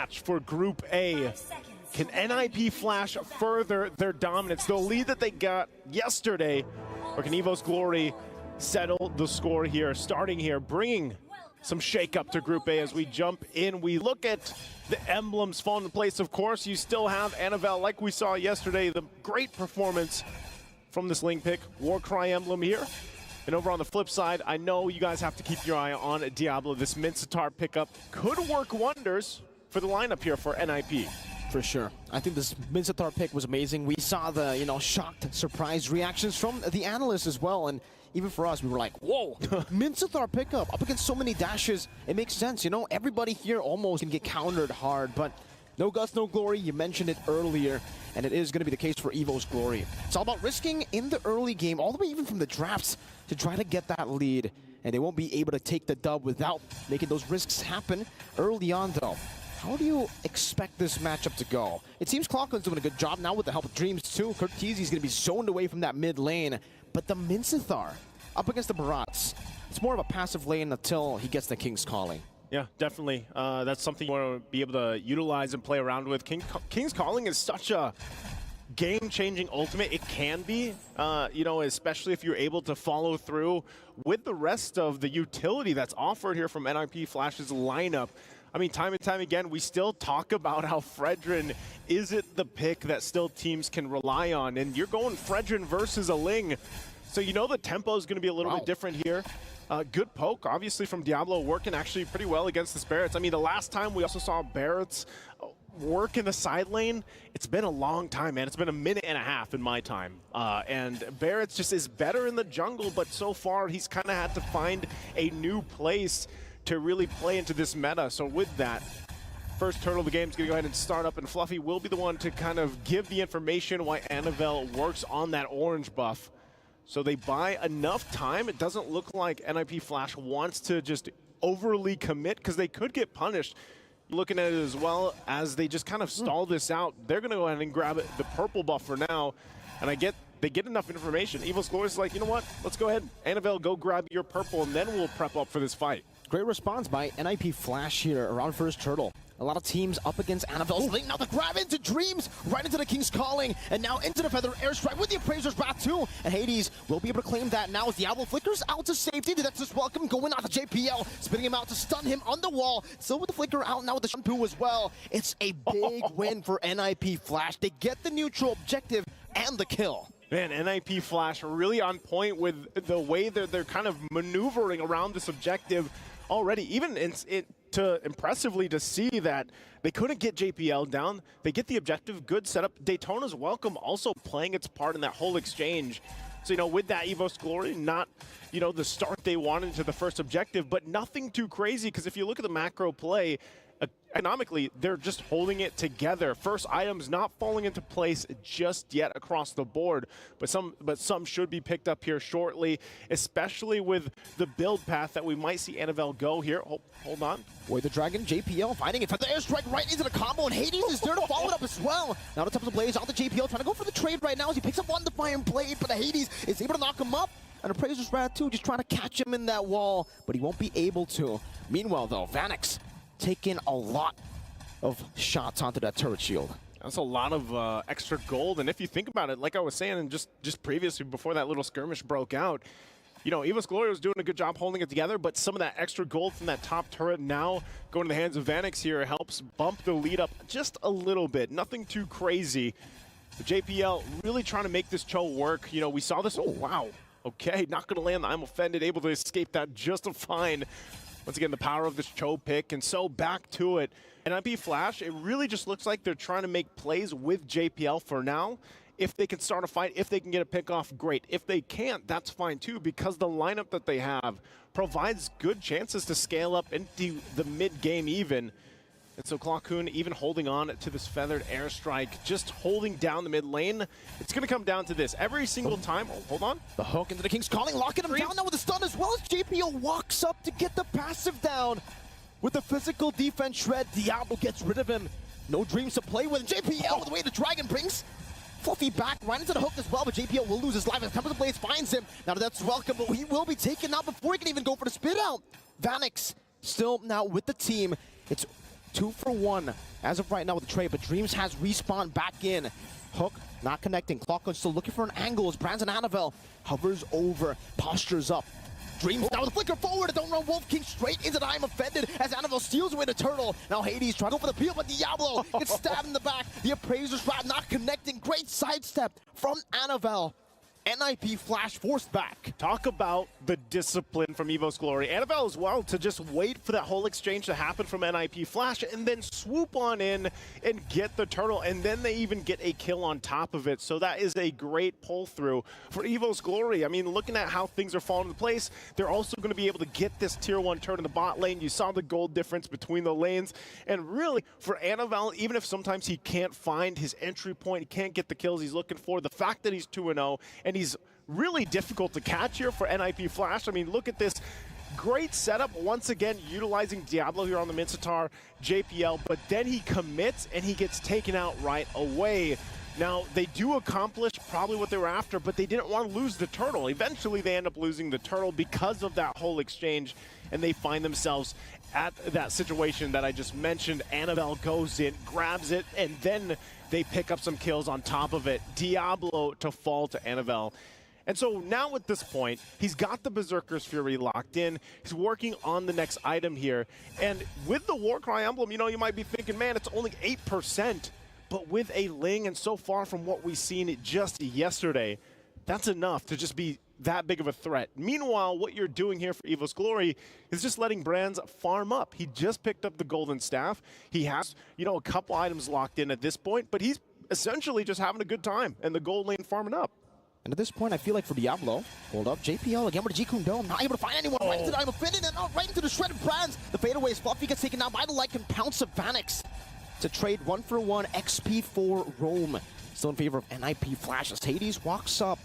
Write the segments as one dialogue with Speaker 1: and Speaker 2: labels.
Speaker 1: match for Group A. Can NIP Flash further their dominance, the lead that they got yesterday, or can Evos Glory settle the score here, starting here, bringing some shake-up to Group A as we jump in. We look at the emblems falling into place. Of course, you still have Annabelle, like we saw yesterday, the great performance from this Ling pick, Warcry emblem here. And over on the flip side, I know you guys have to keep your eye on Diablo. This Mincetar pickup could work wonders for the lineup here for NIP.
Speaker 2: For sure. I think this Mincetar pick was amazing. We saw the, shocked, surprised reactions from the analysts as well. And even for us, we were like, whoa, Mincetar pickup up against so many dashes. It makes sense, everybody here almost can get countered hard, but no guts, no glory. You mentioned it earlier, and it is going to be the case for Evos Glory. It's all about risking in the early game, all the way even from the drafts, to try to get that lead. And they won't be able to take the dub without making those risks happen early on, though. How do you expect this matchup to go? It seems Clockun's doing a good job now with the help of Dreams too. Kurtizi's going to be zoned away from that mid lane. But the Mincetar up against the Barats, it's more of a passive lane until he gets the King's Calling.
Speaker 1: Yeah, definitely. That's something you want to be able to utilize and play around with. King's Calling is such a game-changing ultimate. It can be, especially if you're able to follow through with the rest of the utility that's offered here from NIP Flash's lineup. I mean, time and time again, we still talk about how Fredrin isn't the pick that still teams can rely on. And you're going Fredrin versus a Ling. So the tempo is going to be a little bit different here. Good poke, obviously, from Diablo, working actually pretty well against the Barretts. I mean, the last time we also saw Barretts work in the side lane, it's been a long time, man. It's been a minute and a half in my time. And Barretts just is better in the jungle, but so far he's kind of had to find a new place to really play into this meta. So with that, first turtle of the game is going to go ahead and start up, and Fluffy will be the one to kind of give the information why Annabelle works on that orange buff. So they buy enough time. It doesn't look like NIP Flash wants to just overly commit, because they could get punished. Looking at it as well as they just kind of stall this out, they're going to go ahead and grab the purple buff for now. And they get enough information. Evos Glory is like, you know what? Let's go ahead. Annabelle, go grab your purple, and then we'll prep up for this fight.
Speaker 2: Great response by NIP Flash here around first turtle. A lot of teams up against Annabelle's Link. Now the grab into Dreams, right into the King's Calling, and now into the Feather Airstrike with the Appraiser's Wrath too. And Hades will be able to claim that now as Diablo flickers out to safety. That's just welcome going out to JPL, spinning him out to stun him on the wall. Still with the flicker out now with the shampoo as well. It's a big win for NIP Flash. They get the neutral objective and the kill.
Speaker 1: Man, NIP Flash really on point with the way that they're kind of maneuvering around this objective already. Even impressively to see that they couldn't get JPL down. They get the objective, good setup. Daytona's Welcome also playing its part in that whole exchange. So, with that, Evos Glory, not, the start they wanted to the first objective, but nothing too crazy, because if you look at the macro play, economically, they're just holding it together. First items not falling into place just yet across the board, but some should be picked up here shortly, especially with the build path that we might see Annabelle go here. Hold on.
Speaker 2: Boy, the Dragon, JPL fighting it for the airstrike right into the combo, and Hades is there to follow it up as well. Now the top of the blaze on the JPL, trying to go for the trade right now as he picks up on the Fire Blade, but the Hades is able to knock him up. And Appraiser's Wrath too, just trying to catch him in that wall, but he won't be able to. Meanwhile though, Vanix taking a lot of shots onto that turret shield.
Speaker 1: That's a lot of extra gold, and if you think about it, like I was saying, and just previously before that little skirmish broke out, Evos Glory was doing a good job holding it together, but some of that extra gold from that top turret now going to the hands of Vanix here helps bump the lead up just a little bit. Nothing too crazy. The JPL really trying to make this Cho work. We saw this. Oh, wow. Okay, not going to land. I'm offended, able to escape that just fine. Once again, the power of this Cho pick, and so back to it. NIP Flash, it really just looks like they're trying to make plays with JPL for now. If they can start a fight, if they can get a pick off, great. If they can't, that's fine too, because the lineup that they have provides good chances to scale up into the mid-game even. And so Clockun even holding on to this feathered airstrike, just holding down the mid lane. It's going to come down to this every single time. Oh, hold on.
Speaker 2: The hook into the King's Calling, locking him down now with the stun as well as JPL walks up to get the passive down. With the physical defense shred, Diablo gets rid of him. No Dreams to play with. JPL with the way the Dragon brings Fluffy back right into the hook as well, but JPL will lose his life as Temple of the Blades finds him. Now that's welcome, but he will be taken out before he can even go for the spit out. Vanix still now with the team. It's 2 for 1 as of right now with the trade, but Dreams has respawned back in. Hook not connecting. Clockgun still looking for an angle as Brands and Annabelle hovers over, postures up. Dreams now with the flicker forward. Don't run Wolf King straight into the I'm offended as Annabelle steals away the turtle. Now Hades trying to go for the peel, but Diablo gets stabbed in the back. The Appraiser's Rat not connecting. Great sidestep from Annabelle. NIP Flash forced back.
Speaker 1: Talk about the discipline from Evos Glory. Annabelle as well to just wait for that whole exchange to happen from NIP Flash and then swoop on in and get the turtle, and then they even get a kill on top of it. So that is a great pull through for Evos Glory. I mean, looking at how things are falling into place, they're also going to be able to get this tier 1 turn in the bot lane. You saw the gold difference between the lanes, and really for Annabelle, even if sometimes he can't find his entry point, he can't get the kills he's looking for, the fact that he's 2-0 and he's really difficult to catch here for NIP Flash. I mean, look at this great setup. Once again, utilizing Diablo here on the Mincetar JPL, but then he commits and he gets taken out right away. Now, they do accomplish probably what they were after, but they didn't want to lose the turtle. Eventually, they end up losing the turtle because of that whole exchange, and they find themselves at that situation that I just mentioned. Annabelle goes in, grabs it, and then they pick up some kills on top of it. Diablo to fall to Annabelle. And so now at this point, he's got the Berserker's Fury locked in. He's working on the next item here. And with the Warcry emblem, you know, you might be thinking, man, it's only 8%. But with a Ling, and so far from what we've seen just yesterday, that's enough to just be that big of a threat. Meanwhile, what you're doing here for Evos Glory is just letting Brands farm up. He just picked up the Golden Staff. He has, you know, a couple items locked in at this point, but he's essentially just having a good time and the gold lane farming up.
Speaker 2: And at this point, I feel like for Diablo, hold up, JPL again with the G-Kun Dome, not able to find anyone. Right into the I'm offended and right into the shredded Brands. The fadeaway is Fluffy gets taken down by the Lycan Pounce of Vanix. To trade 1 for 1 XP for Rome. Still in favor of NIP Flash as Hades walks up.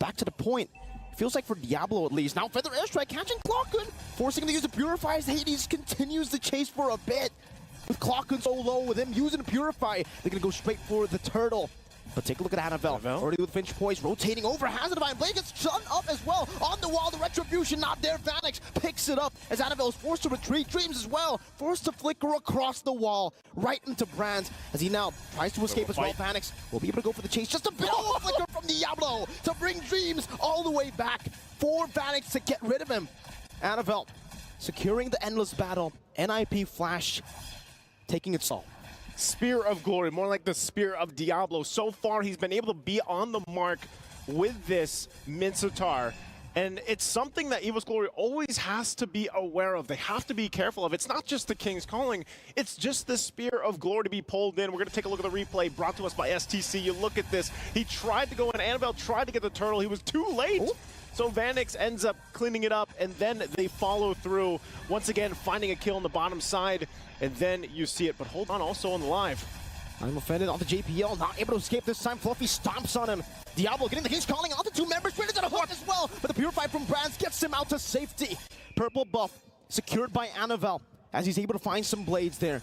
Speaker 2: Back to the point. Feels like for Diablo at least. Now Feather Airstrike catching Clockgun, forcing him to use the Purify as Hades continues the chase for a bit. With Clockgun so low, with him using the Purify, they're going to go straight for the turtle. But take a look at Annabelle. Already with Finch Poise, rotating over, has the Divine Blade, gets shut up as well. On the wall, the Retribution not there. Vanix picks it up as Annabelle is forced to retreat. Dreams as well, forced to flicker across the wall, right into Brands as he now tries to escape as well. Vanix will be able to go for the chase. Just a bit of a flicker from Diablo to bring Dreams all the way back for Vanix to get rid of him. Annabelle securing the endless battle. NIP Flash taking its all.
Speaker 1: Spear of Glory, more like the Spear of Diablo. So far, he's been able to be on the mark with this Mincetar. And it's something that Evos Glory always has to be aware of. They have to be careful of. It's not just the King's Calling. It's just the Spear of Glory to be pulled in. We're going to take a look at the replay brought to us by STC. You look at this. He tried to go in. Annabelle tried to get the turtle. He was too late. Ooh. So Vanix ends up cleaning it up, and then they follow through, once again finding a kill on the bottom side, and then you see it. But hold on, also on the live.
Speaker 2: I'm offended on the JPL, not able to escape this time. Fluffy stomps on him. Diablo getting the King's Calling onto 2 members, straight into the hook as well. But the Purify from Brands gets him out to safety. Purple buff secured by Annabelle as he's able to find some blades there.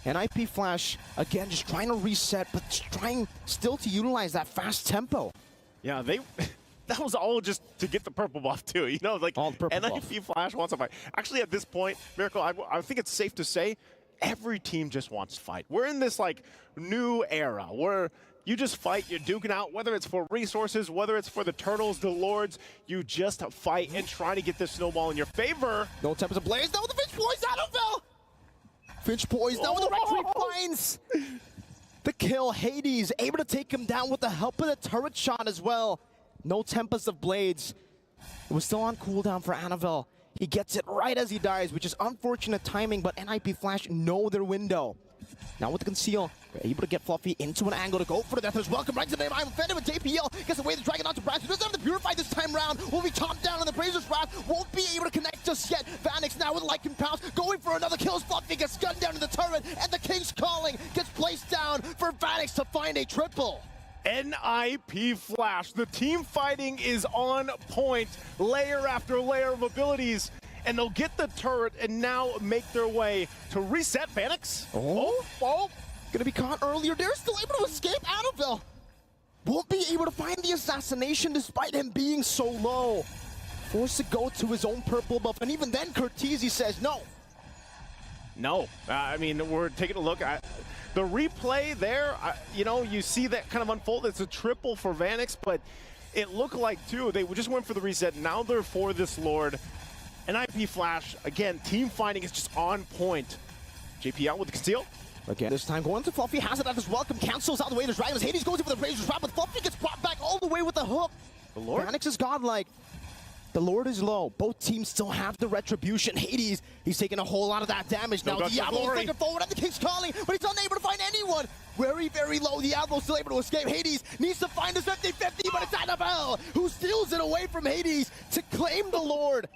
Speaker 2: NIP Flash, again, just trying to reset, but trying still to utilize that fast tempo.
Speaker 1: Yeah, that was all just to get the purple buff too, you know, like NIP Flash wants to fight. Actually, at this point, Miracle, I think it's safe to say every team just wants to fight. We're in this like new era where you just fight, you're duking out, whether it's for resources, whether it's for the turtles, the lords, you just fight and try to get this snowball in your favor.
Speaker 2: No Tempest Ablaze, now with the Finch Poise, Annabelle! Finch Poise, now with the retreat finds the kill. Hades able to take him down with the help of the turret shot as well. No Tempest of Blades. It was still on cooldown for Annabelle. He gets it right as he dies, which is unfortunate timing, but NIP Flash know their window. Now with the conceal, they're able to get Fluffy into an angle to go for the death. Welcome right to the name. I'm offended with JPL. Gets away the Dragon onto Brands. He doesn't have the Purify this time round. Will be chopped down on the Brazer's Wrath. Won't be able to connect just yet. Vanix now with Lycan Pounce going for another kill. Fluffy gets gunned down in the turret, and the King's Calling gets placed down for Vanix to find a triple.
Speaker 1: NIP Flash, the team fighting is on point, layer after layer of abilities, and they'll get the turret and now make their way to reset Vanix.
Speaker 2: Gonna be caught earlier. They're still able to escape. Annabelle won't be able to find the assassination despite him being so low. Forced to go to his own purple buff, and even then Cortese says no.
Speaker 1: No. I mean, we're taking a look at the replay there. You know, you see that kind of unfold. It's a triple for Vanix, but it looked like, too, they just went for the reset. Now they're for this Lord. NIP Flash, again, team fighting is just on point. JPL with the conceal.
Speaker 2: Again, this time going to Fluffy, has it at his welcome, cancels out the way to Dragons. Hades goes in for the Razor's Wrap, but Fluffy gets brought back all the way with the hook.
Speaker 1: The Lord?
Speaker 2: Vanix is godlike. The Lord is low. Both teams still have the retribution. Hades, he's taking a whole lot of that damage. Now Diablo is taking forward, and the King's calling, but he's unable to find anyone. Very, very low. Diablo's still able to escape. Hades needs to find his 50-50, but it's Annabelle who steals it away from Hades to claim the Lord.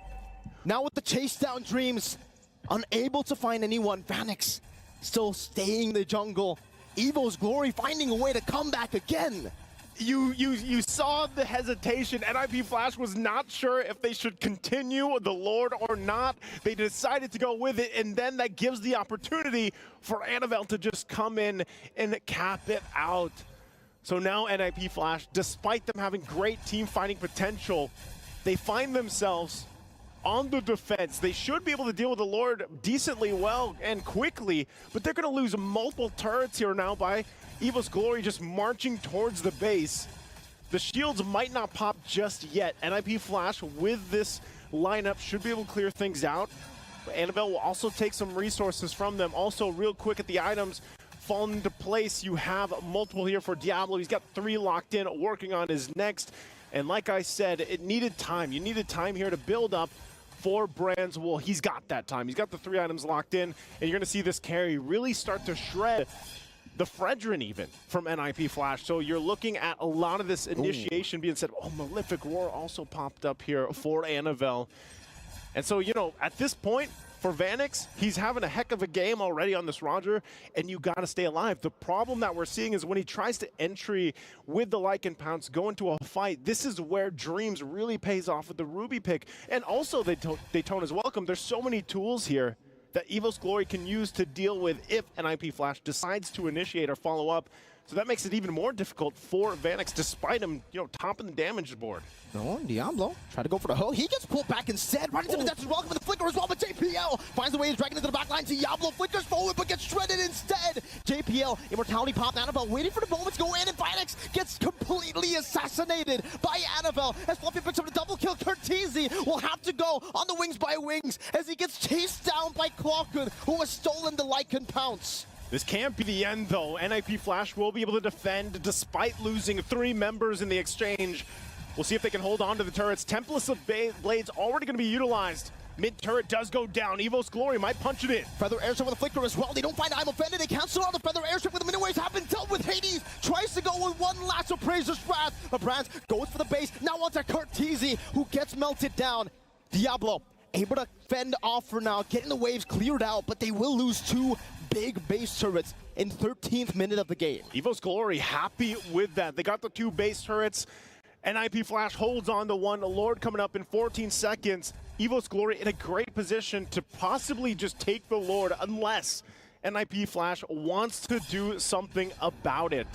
Speaker 2: Now with the chase down Dreams, unable to find anyone. Vanix still staying in the jungle. Evos Glory finding a way to come back again.
Speaker 1: You saw the hesitation. NIP Flash was not sure if they should continue the Lord or not. They decided to go with it, and then that gives the opportunity for Annabelle to just come in and cap it out. So now NIP Flash, despite them having great team fighting potential, they find themselves on the defense. They should be able to deal with the Lord decently well and quickly, but they're going to lose multiple turrets here now by Evos Glory just marching towards the base. The shields might not pop just yet. NIP Flash with this lineup should be able to clear things out. But Annabelle will also take some resources from them. Also, real quick at the items falling into place, you have multiple here for Diablo. He's got 3 locked in, working on his next. And like I said, it needed time. You needed time here to build up for Brands. Well, he's got that time. He's got the 3 items locked in, and you're going to see this carry really start to shred the Fredrin even from NIP Flash. So you're looking at a lot of this initiation being said. Oh, Malefic Roar also popped up here for Annabelle. And so, you know, at this point, for Vanix, he's having a heck of a game already on this Roger, and you got to stay alive. The problem that we're seeing is when he tries to entry with the Lycan Pounce, go into a fight, this is where Dreams really pays off with the Ruby pick. And also, Daytona's welcome. There's so many tools here that Evos Glory can use to deal with if NIP Flash decides to initiate or follow up. So that makes it even more difficult for Vanix, despite him, you know, topping the damage board.
Speaker 2: No, Diablo try to go for the hook. He gets pulled back instead, right into the depths as well, with the flicker as well, but JPL finds a way to drag it into the back line. Diablo flickers forward, but gets shredded instead. JPL, Immortality pop, Annabelle waiting for the moment to go in, and Vanix gets completely assassinated by Annabelle as Fluffy picks up the double kill. Curtizi will have to go on the wings by wings as he gets chased down by Clockwood, who has stolen the Lycan Pounce.
Speaker 1: This can't be the end, though. NIP Flash will be able to defend despite losing 3 members in the exchange. We'll see if they can hold on to the turrets. Templess of Blades already going to be utilized. Mid-turret does go down. Evos Glory might punch it in.
Speaker 2: Feather Airstrike with a flicker as well. They don't find I'm offended. They cancel out the Feather Airstrike with the Minuways have been dealt with. Hades tries to go with one last Appraiser's Wrath. But Brands goes for the base. Now onto Curtizi, who gets melted down. Diablo able to fend off for now, getting the waves cleared out, but they will lose 2 big base turrets in 13th minute of the game.
Speaker 1: Evos Glory happy with that. They got the 2 base turrets. NIP Flash holds on to 1. The Lord coming up in 14 seconds. Evos Glory in a great position to possibly just take the Lord unless NIP Flash wants to do something about it.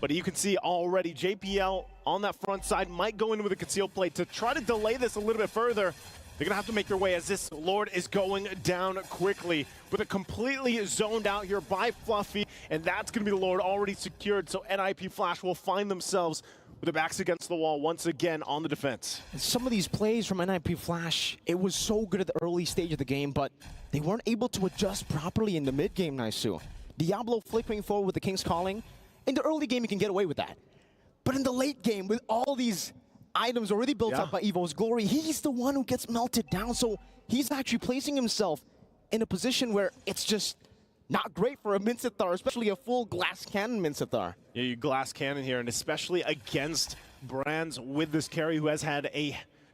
Speaker 1: But you can see already JPL on that front side might go in with a concealed plate to try to delay this a little bit further. They're going to have to make their way as this Lord is going down quickly with a completely zoned out here by Fluffy, and that's going to be the Lord already secured. So NIP Flash will find themselves with their backs against the wall once again on the defense.
Speaker 2: Some of these plays from NIP Flash, it was so good at the early stage of the game, but they weren't able to adjust properly in the mid-game, Naisu. Diablo flickering forward with the King's Calling. In the early game, you can get away with that. But in the late game, with all these items already built up by Evos Glory, he's the one who gets melted down. So he's actually placing himself in a position where it's just not great for a Mincithar, especially a full glass cannon Mincithar.
Speaker 1: Yeah, you glass cannon here, and especially against Brands with this carry who has had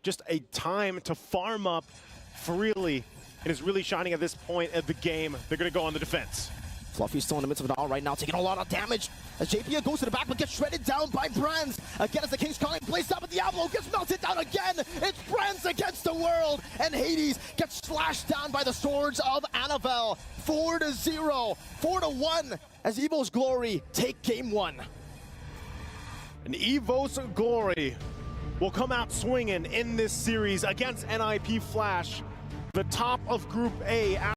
Speaker 1: just a time to farm up freely and is really shining at this point of the game. They're going to go on the defense.
Speaker 2: Fluffy's still in the midst of it all right now, taking a lot of damage as JPL goes to the back but gets shredded down by Brands. Again, as the King's Calling plays up, but Diablo gets melted down again. It's Brands against the world, and Hades gets slashed down by the swords of Annabelle. 4-0, 4-1 as Evos Glory take game 1.
Speaker 1: And Evos Glory will come out swinging in this series against NIP Flash, the top of Group A.